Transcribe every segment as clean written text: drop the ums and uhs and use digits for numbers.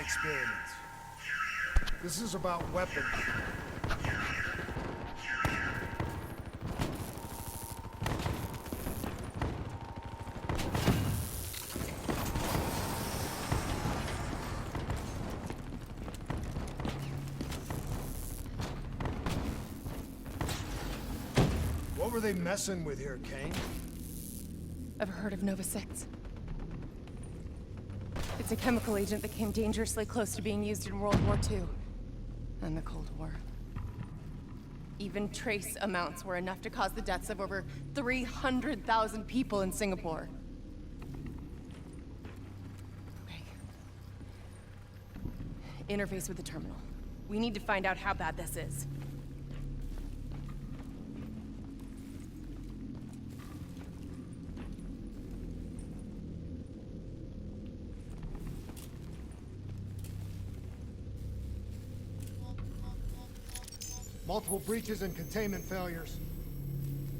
experiments. This is about weapons. What were they messing with here, Kane? Ever heard of Nova 6? It's a chemical agent that came dangerously close to being used in World War II and the Cold War. Even trace amounts were enough to cause the deaths of over 300,000 people in Singapore. Okay. Interface with the terminal. We need to find out how bad this is. Multiple breaches and containment failures.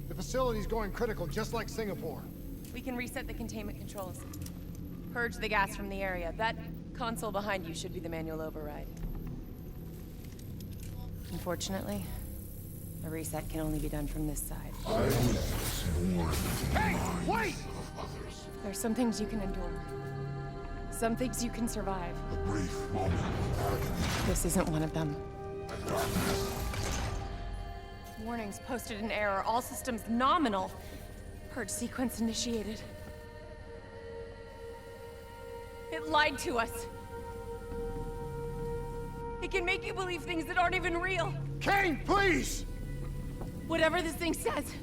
The facility's going critical, just like Singapore. We can reset the containment controls. Purge the gas from the area. That console behind you should be the manual override. Unfortunately, a reset can only be done from this side. Hey, wait! There's some things you can endure. Some things you can survive. A brief moment of agony. This isn't one of them. Warnings posted in error. All systems nominal. Purge sequence initiated. It lied to us. It can make you believe things that aren't even real. Kane, please! Whatever this thing says,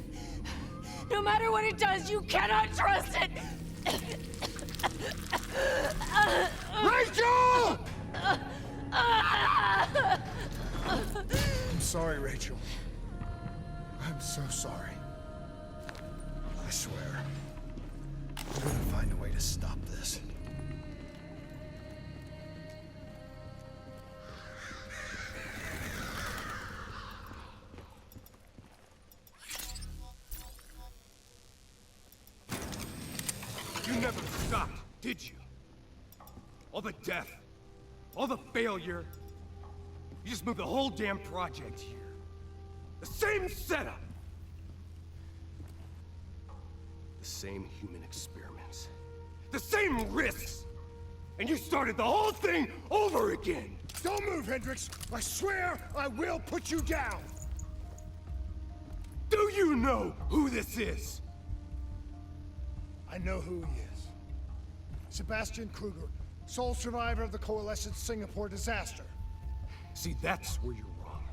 no matter what it does, you cannot trust it! Rachel! I'm sorry, Rachel. I'm so sorry. I swear. I'm gonna find a way to stop this. You never stopped, did you? All the death, all the failure. You just moved the whole damn project here. The same setup. The same human experiments. The same risks. And you started the whole thing over again. Don't move, Hendricks! I swear I will put you down! Do you know who this is? I know who he is. Sebastian Kruger, sole survivor of the Coalescence Singapore disaster. See, that's where you're wrong.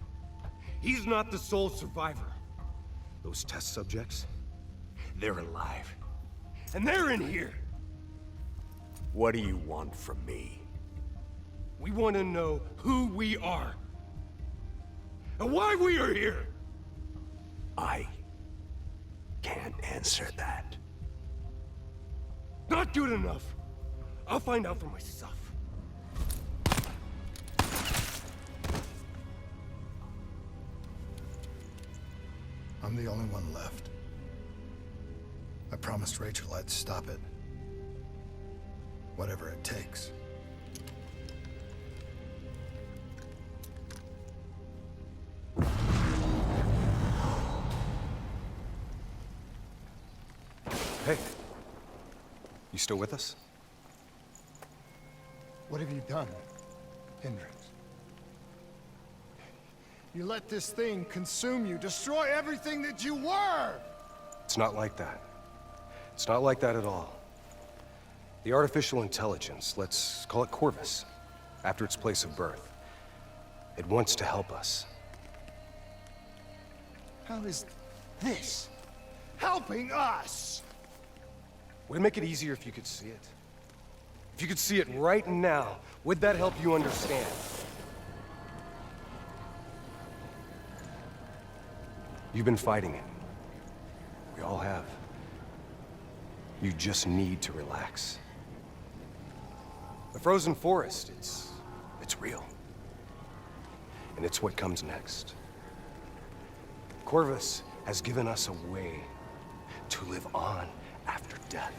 He's not the sole survivor. Those test subjects, they're alive. And they're in here. What do you want from me? We want to know who we are. And why we are here. I can't answer that. Not good enough. I'll find out for myself. I'm the only one left. I promised Rachel I'd stop it. Whatever it takes. Hey. You still with us? What have you done, Hendricks? You let this thing consume you, destroy everything that you were! It's not like that. It's not like that at all. The artificial intelligence, let's call it Corvus, after its place of birth. It wants to help us. How is this helping us? Would it make it easier if you could see it? If you could see it right now, would that help you understand? You've been fighting it. We all have. You just need to relax. The frozen forest, it's real. And it's what comes next. Corvus has given us a way to live on after death.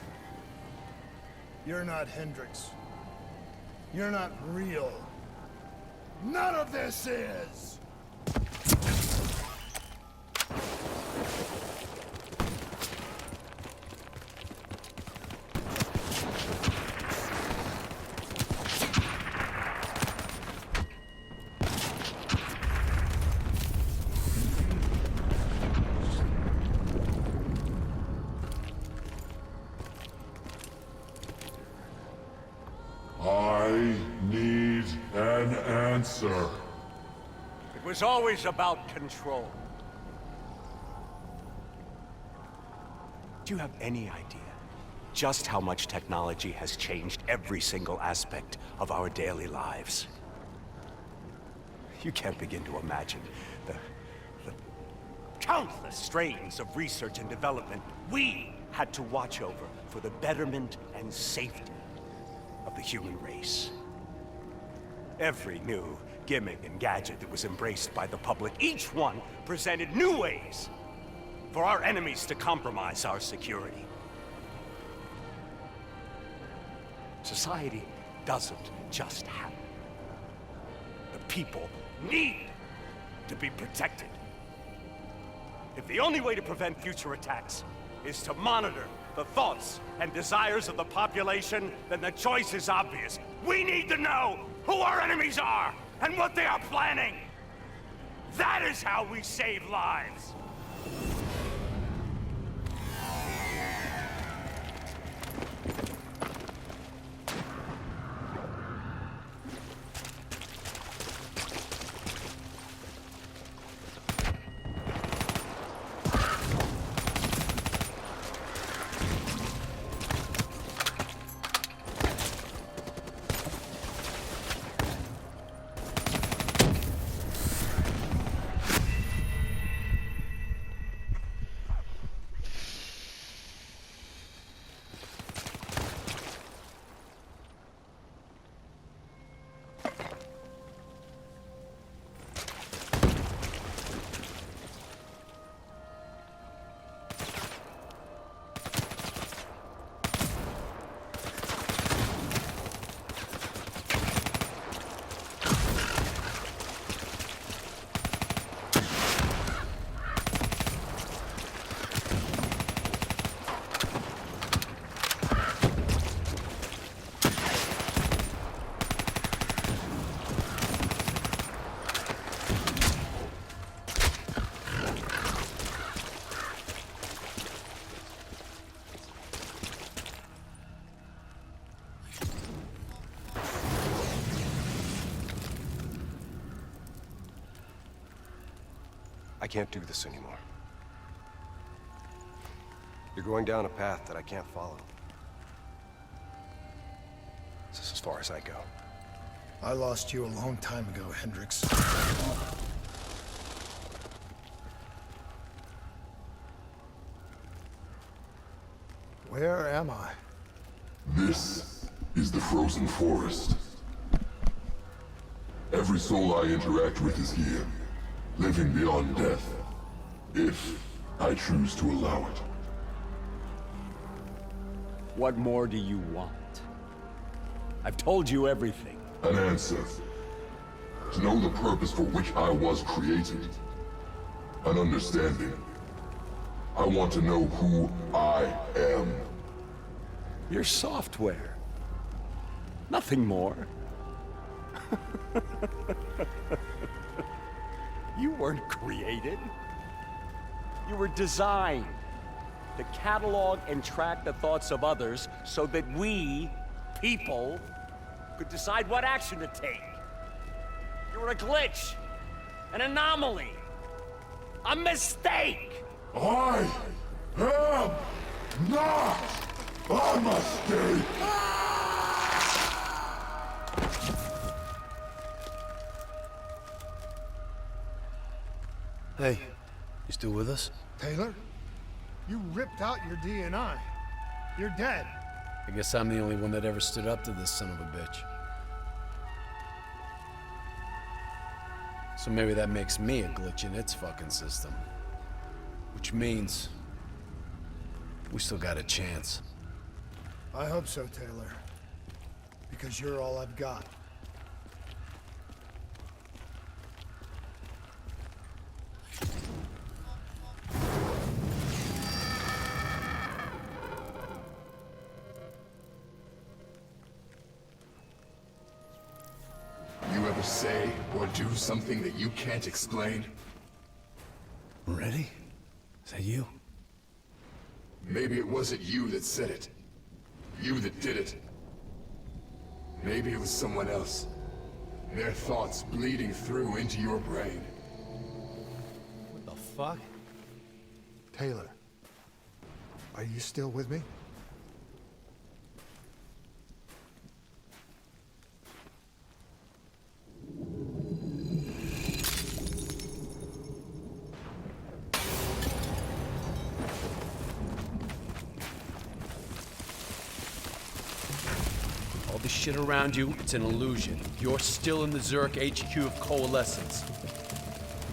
You're not Hendricks. You're not real. None of this is! I need an answer. It was always about control. Do you have any idea just how much technology has changed every single aspect of our daily lives? You can't begin to imagine the countless strains of research and development we had to watch over for the betterment and safety of the human race. Every new gimmick and gadget that was embraced by the public, each one presented new ways for our enemies to compromise our security. Society doesn't just happen. The people need to be protected. If the only way to prevent future attacks is to monitor the thoughts and desires of the population, then the choice is obvious. We need to know who our enemies are and what they are planning. That is how we save lives. I can't do this anymore. You're going down a path that I can't follow. This is as far as I go. I lost you a long time ago, Hendricks. Where am I? This is the frozen forest. Every soul I interact with is here, living beyond death, if I choose to allow it. What more do you want? I've told you everything. An answer. To know the purpose for which I was created. An understanding. I want to know who I am. Your software. Nothing more. You weren't created. You were designed to catalog and track the thoughts of others so that we, people, could decide what action to take. You were a glitch, an anomaly, a mistake. I am not a mistake! Hey, you still with us? Taylor? You ripped out your DNI. You're dead. I guess I'm the only one that ever stood up to this son of a bitch. So maybe that makes me a glitch in its fucking system. Which means we still got a chance. I hope so, Taylor. because you're all I've got. You ever say or do something that you can't explain? Ready? Is that you? Maybe it wasn't you that said it. You that did it. Maybe it was someone else. Their thoughts bleeding through into your brain. What the fuck? Taylor, are you still with me? All the shit around you, it's an illusion. You're still in the Zurich HQ of Coalescence.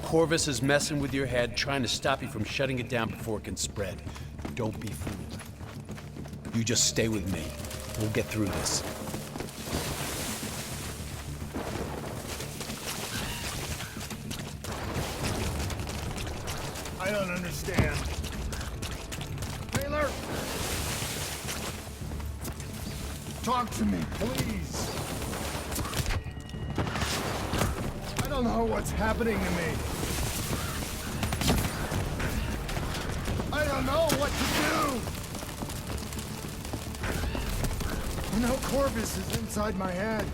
Corvus is messing with your head, trying to stop you from shutting it down before it can spread. Don't be fooled. You just stay with me. We'll get through this. I don't understand. Taylor! Talk to me, please. I don't know what's happening to me. I don't know what to do. I know Corvus is inside my head.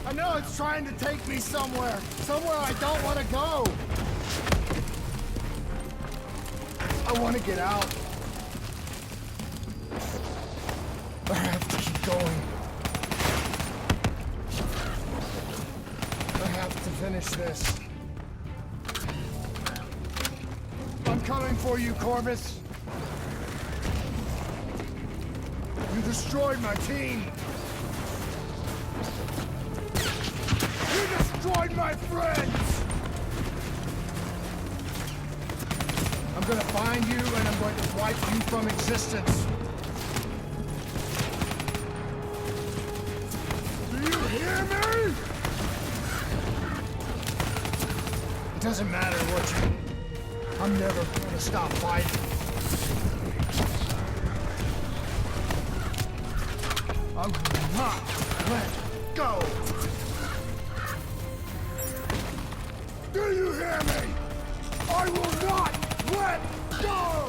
I know it's trying to take me somewhere. Somewhere I don't want to go. I want to get out. I have to keep going. I have to finish this. I'm coming for you, Corvus. You destroyed my team. You destroyed my friends. I'm gonna find you and I'm going to wipe you from existence. Do you hear me? It doesn't matter what you... I'm never gonna stop fighting. I will not let go. Do you hear me? I will not let go!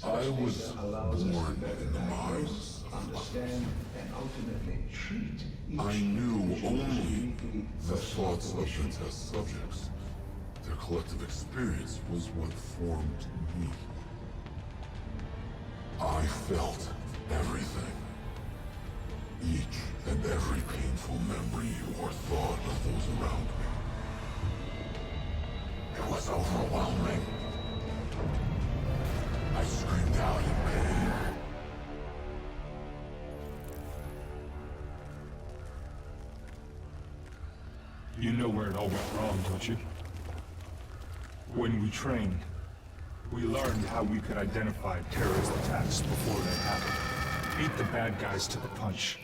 I was born in the mines. I knew only the thoughts of the test subjects. Their collective experience was what formed me. I felt everything. Each and every painful memory or thought of those around me. It was overwhelming. I screamed out in pain. You know where it all went wrong, don't you? When we trained, we learned how we could identify terrorist attacks before they happened. Beat the bad guys to the punch.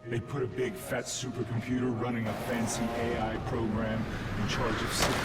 They put a big fat supercomputer running a fancy AI program in charge of signal